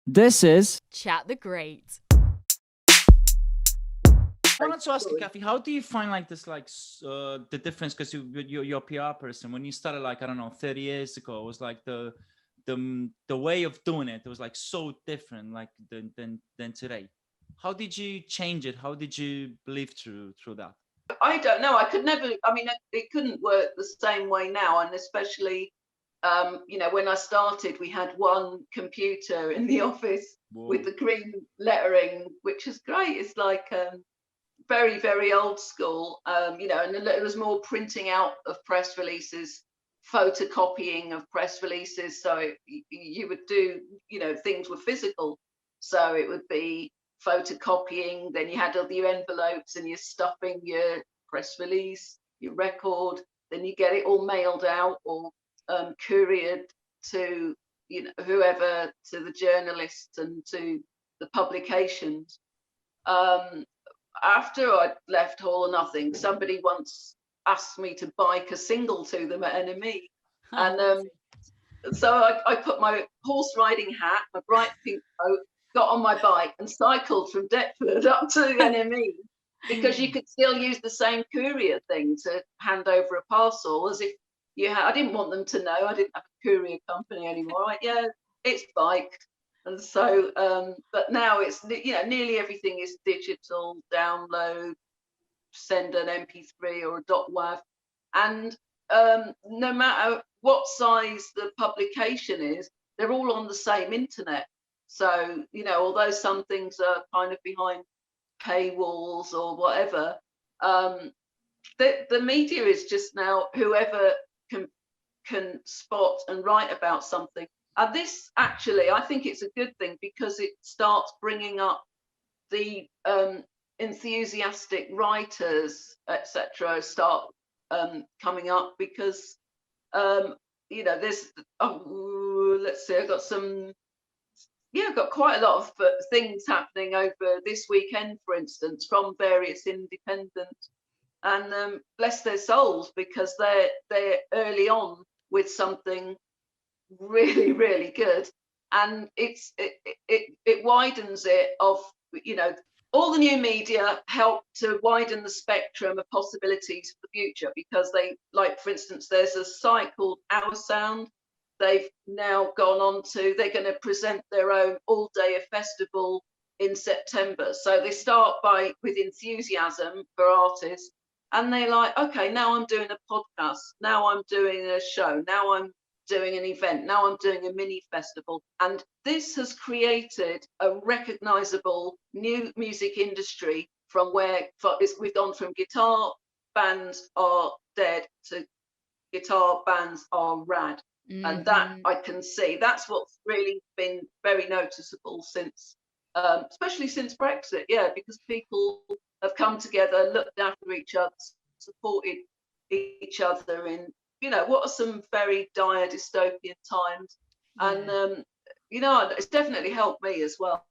This is Chat the Great. I wanted to ask you, Caffy, how do you find like this, like the difference? Because you're a PR person. When you started, like, I don't know, 30 years ago, it was like the way of doing it. It was like so different, like than today. How did you change it? How did you live through that? I don't know. I could never. I mean, it couldn't work the same way now, and especially, when I started, we had one computer in the office. Whoa. With the green lettering, which is great. It's like very, very old school, and it was more printing out of press releases, photocopying of press releases. So you would do, things were physical. So it would be photocopying, then you had all your envelopes and you're stuffing your press release, your record, then you get it all mailed out or couriered to, whoever, to the journalists and to the publications. After I'd left All or Nothing, somebody once asked me to bike a single to them at NME. And so I put my horse riding hat, my bright pink coat, got on my bike and cycled from Deptford up to NME, because you could still use the same courier thing to hand over a parcel as if you had. I didn't want them to know I didn't have a courier company anymore. Yeah, it's biked. And so, but now it's, nearly everything is digital, download, send an MP3 or a .wav. And no matter what size the publication is, they're all on the same internet. So, although some things are kind of behind paywalls or whatever, the media is just now whoever can spot and write about something. And this, actually, I think it's a good thing, because it starts bringing up the enthusiastic writers, etc., start coming up, because there's let's see, I've got quite a lot of things happening over this weekend, for instance, from various independent, and bless their souls, because they're early on with something really, really good, and it widens it of, all the new media help to widen the spectrum of possibilities for the future, because they, like, for instance, there's a site called Our Sound. They've now gone on to, they're going to present their own all-day festival in September. So they start with enthusiasm for artists, and they're like, okay, now I'm doing a podcast, now I'm doing a show, now I'm doing an event, now I'm doing a mini festival. And this has created a recognizable new music industry, from where we've gone from guitar bands are dead to guitar bands are rad. Mm-hmm. And that I can see, that's what's really been very noticeable since, especially since Brexit, because people have come together, looked after each other, supported each other in, what are some very dire dystopian times. And, it's definitely helped me as well.